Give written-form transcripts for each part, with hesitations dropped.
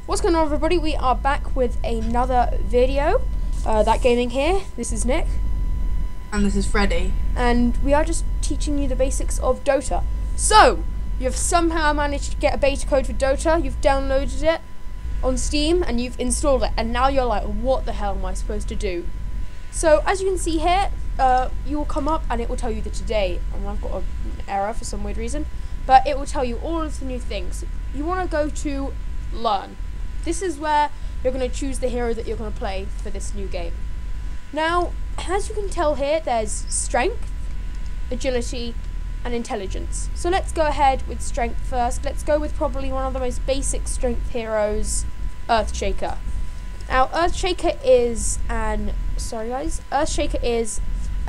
What's going on, everybody? We are back with another video. That gaming here. This is Nick. And this is Freddy. And we are just teaching you the basics of Dota. So, you've somehow managed to get a beta code for Dota. You've downloaded it on Steam and you've installed it. And now you're like, what the hell am I supposed to do? So, as you can see here, you will come up and it will tell you that today, and I've got an error for some weird reason, but it will tell you all of the new things. You want to go to Learn. This is where you're going to choose the hero that you're going to play for this new game. Now, as you can tell here, there's strength, agility, and intelligence. So let's go ahead with strength first. Let's go with probably one of the most basic strength heroes, Earthshaker. Now, Earthshaker is an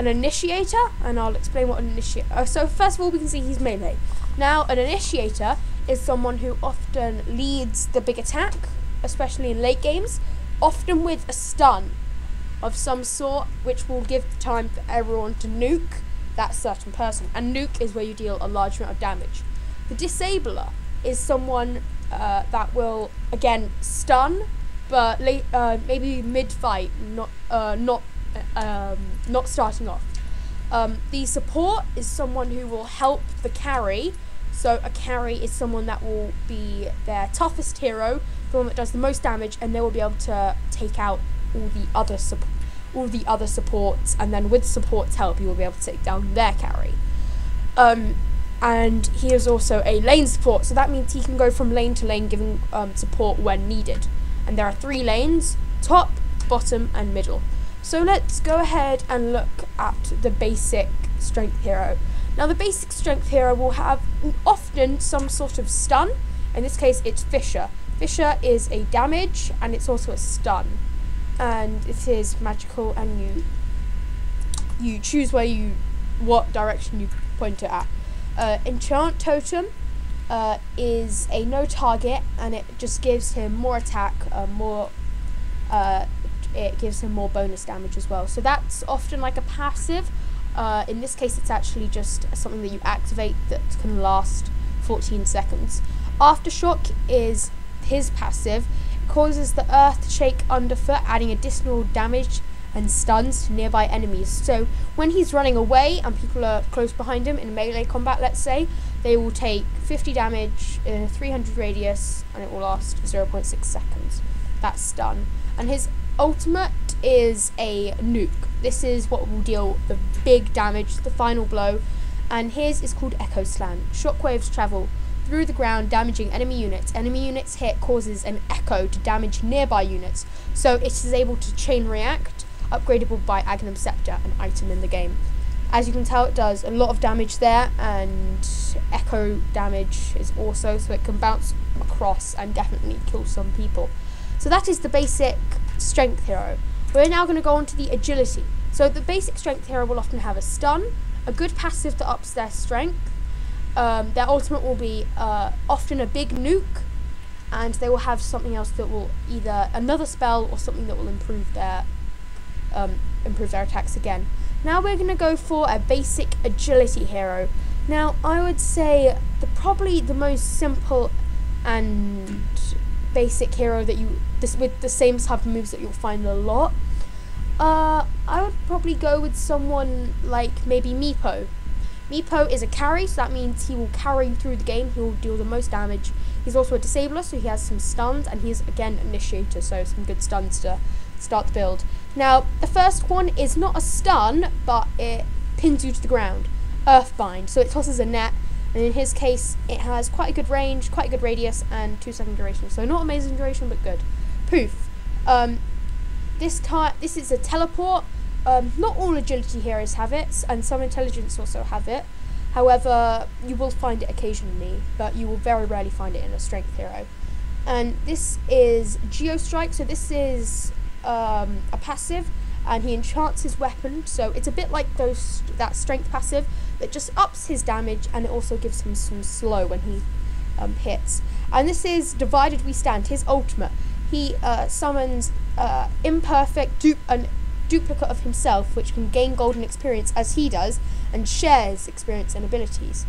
initiator, and I'll explain what an initiator. So first of all, we can see he's melee. Now, an initiator is someone who often leads the big attack, especially in late games, often with a stun of some sort, which will give the time for everyone to nuke that certain person. And nuke is where you deal a large amount of damage. The disabler is someone that will, again, stun, but maybe mid-fight, not starting off. The support is someone who will help the carry. So a carry is someone that will be their toughest hero, the one that does the most damage, and they will be able to take out all the other supports, and then with support's help, you will be able to take down their carry. And he is also a lane support, so that means he can go from lane to lane, giving support when needed. And there are 3 lanes: top, bottom, and middle. So let's go ahead and look at the basic strength hero. Now, the basic strength hero will have often some sort of stun. In this case, it's Fisher. Fisher is a damage, and it's also a stun. And it is magical, and you choose what direction you point it at. Enchant Totem is a no target, and it just gives him more attack, it gives him more bonus damage as well. So that's often like a passive. In this case, it's actually just something that you activate that can last 14 seconds. Aftershock is his passive. It causes the earth to shake underfoot, adding additional damage and stuns to nearby enemies. So when he's running away and people are close behind him in melee combat, let's say, they will take 50 damage in a 300 radius, and it will last 0.6 seconds. That's stun. And his ultimate is a nuke. This is what will deal the big damage, the final blow, and his is called Echo Slam. Shockwaves travel through the ground, damaging enemy units. Enemy units hit causes an echo to damage nearby units, so it is able to chain react, upgradable by Agnum Scepter, an item in the game. As you can tell, it does a lot of damage there, and echo damage is also, so it can bounce across and definitely kill some people. So that is the basic strength hero. We're now going to go on to the agility. So the basic strength hero will often have a stun, a good passive that ups their strength. Their ultimate will be often a big nuke, and they will have something else that will either another spell or something that will improve their attacks again. Now we're going to go for a basic agility hero. Now I would say probably the most simple and basic hero that with the same type of moves that you'll find a lot. I would probably go with someone like maybe Meepo. Meepo is a carry, so that means he will carry through the game. He will deal the most damage. He's also a disabler, so he has some stuns, and he's again initiator, so some good stuns to start the build. Now the first one is not a stun, but it pins you to the ground. Earthbind, so it tosses a net. And in his case, it has quite a good range, quite a good radius, and 2-second duration. So not amazing duration, but good. Poof. This is a teleport. Not all agility heroes have it, and some intelligence also have it. However, you will find it occasionally, but you will very rarely find it in a strength hero. And this is Geostrike. So this is a passive, and he enchants his weapon. So it's a bit like that strength passive that just ups his damage, and it also gives him some slow when he hits. And this is Divided We Stand, his ultimate. He summons imperfect duplicate of himself, which can gain golden experience as he does, and shares experience and abilities.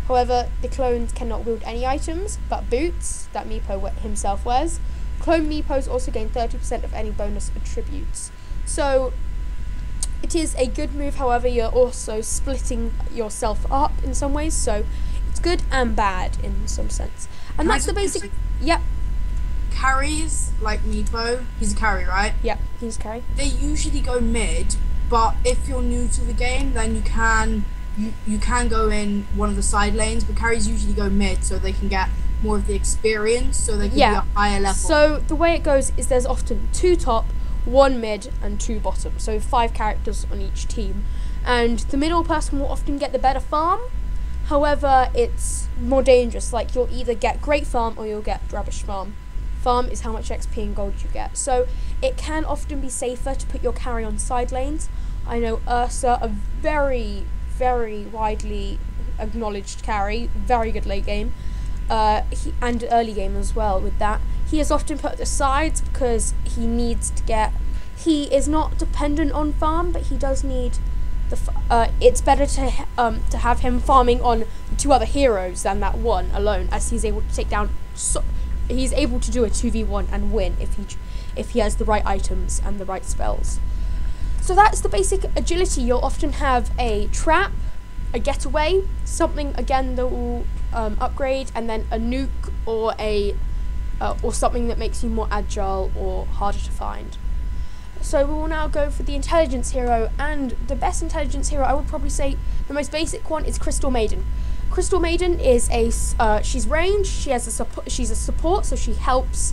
However, the clones cannot wield any items but boots that Meepo himself wears. Clone Meepos also gain 30% of any bonus attributes. So it is a good move, however you're also splitting yourself up in some ways, so it's good and bad in some sense. And that's the basic. Yep. Carries like Meepo, he's a carry, right? Yep, he's a carry. They usually go mid, but if you're new to the game, then you can go in one of the side lanes, but carries usually go mid so they can get more of the experience, so they can be a higher level. So the way it goes is there's often 2 top, 1 mid and 2 bottom, so 5 characters on each team, and the middle person will often get the better farm. However, it's more dangerous, like you'll either get great farm or you'll get rubbish farm. Farm is how much XP and gold you get, so it can often be safer to put your carry on side lanes. I know Ursa, a very, very widely acknowledged carry, very good late game, and early game as well with that. He is often put at the sides because he needs to get, he is not dependent on farm, but he does need it's better to have him farming on the 2 other heroes than that one alone, as he's able to take down, he's able to do a 2v1 and win if he has the right items and the right spells. So that's the basic agility. You'll often have a trap, a getaway, something again that will upgrade, and then a nuke or or something that makes you more agile or harder to find. So we will now go for the intelligence hero, and the best intelligence hero, I would probably say the most basic one, is Crystal Maiden. Crystal Maiden is she's ranged, she's a support, so she helps,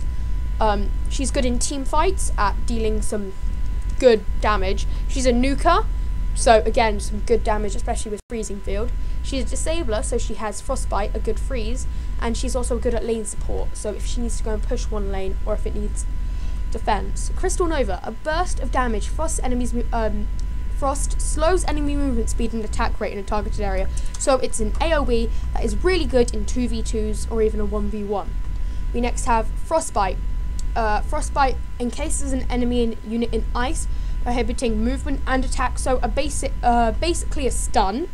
she's good in team fights at dealing some good damage. She's a nuker, so again some good damage, especially with freezing field. She's a disabler, so she has frostbite, a good freeze, and she's also good at lane support, so if she needs to go and push one lane or if it needs defense. Crystal Nova, a burst of damage. Frost slows enemy movement speed and attack rate in a targeted area, so it's an AoE that is really good in 2v2s or even a 1v1. We next have Frostbite. Frostbite encases an enemy unit in ice, prohibiting movement and attack, so basically a stun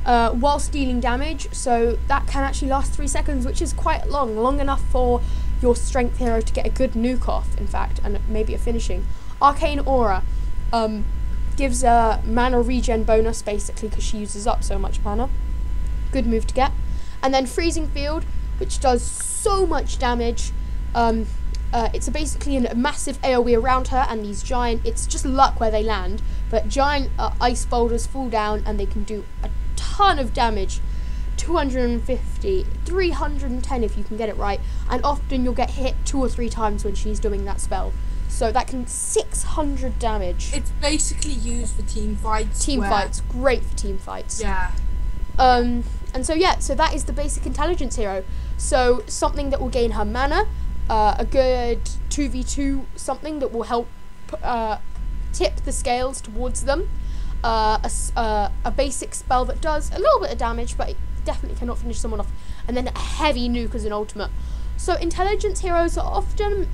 whilst dealing damage, so that can actually last 3 seconds, which is quite long enough for your strength hero to get a good nuke off, in fact, and maybe a finishing. Arcane Aura gives a mana regen bonus, basically, because she uses up so much mana. Good move to get. And then Freezing Field, which does so much damage. It's basically a massive AoE around her, and these giant, it's just luck where they land, but giant ice boulders fall down and they can do a ton of damage. 250, 310 if you can get it right, and often you'll get hit 2 or 3 times when she's doing that spell, so that can 600 damage. It's basically used for team fights. Great for team fights. Yeah. And so so that is the basic intelligence hero. So something that will gain her mana, a good 2v2 something that will help tip the scales towards them, a basic spell that does a little bit of damage, but it definitely cannot finish someone off, and then a heavy nuke as an ultimate. So intelligence heroes are often,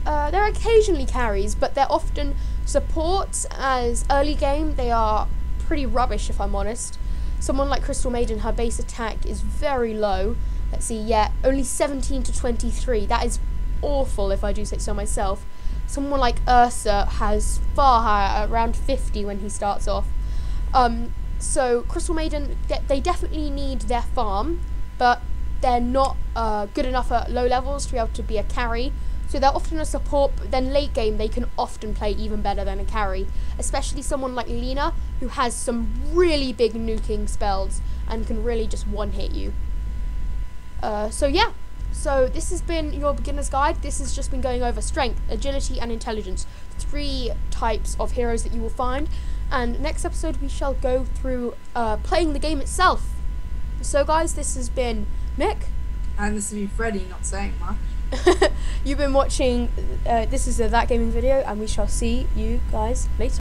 they're occasionally carries, but they're often supports, as early game they are pretty rubbish, if I'm honest. Someone like Crystal Maiden, her base attack is very low. Let's see, only 17 to 23. That is awful, if I do say so myself. Someone like Ursa has far higher, around 50 when he starts off. So Crystal Maiden, they definitely need their farm, but they're not good enough at low levels to be able to be a carry. So they're often a support, but then late game they can often play even better than a carry. Especially someone like Lena, who has some really big nuking spells and can really just one-hit you. So this has been your beginner's guide. This has just been going over strength, agility and intelligence, 3 types of heroes that you will find. And next episode we shall go through playing the game itself. So guys, this has been Nick. And this has been Freddy, not saying much. You've been watching, this is a That Gaming video, and we shall see you guys later.